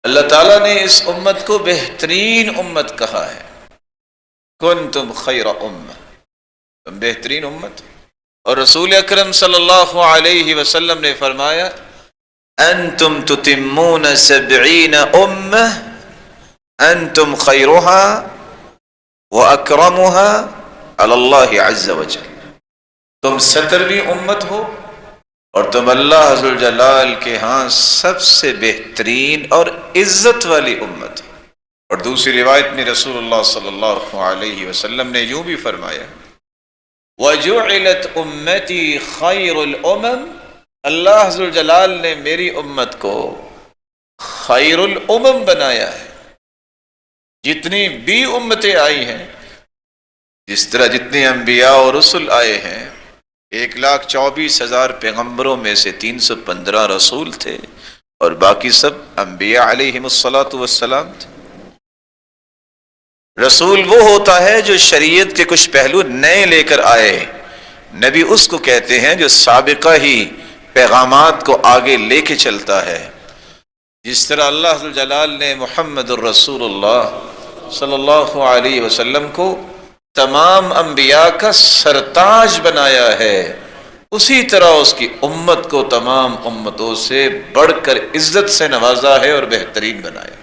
اللہ تعالیٰ نے اس امت کو بہترین امت کہا ہے، کنتم خیر امہ، تم بہترین امت. اور رسول اکرم صلی اللہ علیہ وسلم نے فرمایا انتم تتمون 70 امہ انتم خیرها واکرمها علی اللہ عز وجل. تم 70ویں امت ہو اور تم اللہ ذوالجلال کے ہاں سب سے بہترین اور عزت والی امت ہو. اور دوسری روایت میں رسول اللہ صلی اللہ علیہ وسلم نے یوں بھی فرمایا وَجُعِلَتْ أُمَّتِي خَيْرُ الْأُمَمِ، اللہ ذوالجلال نے میری امت کو خیر الامم بنایا ہے. جتنی بھی امتیں آئی ہیں، جس طرح جتنے انبیاء اور رسل آئے ہیں، 1,24,000 پیغمبروں میں سے 315 رسول تھے اور باقی سب انبیاء علیہم الصلاۃ والسلام تھے. رسول وہ ہوتا ہے جو شریعت کے کچھ پہلو نئے لے کر آئے. نبی اس کو کہتے ہیں جو سابقہ ہی پیغامات کو آگے لے کے چلتا ہے. جس طرح اللہ جلال نے محمد الرسول اللہ صلی اللہ علیہ وسلم کو تمام انبیاء کا سرتاج بنایا ہے، اسی طرح اس کی امت کو تمام امتوں سے بڑھ کر عزت سے نوازا ہے اور بہترین بنایا.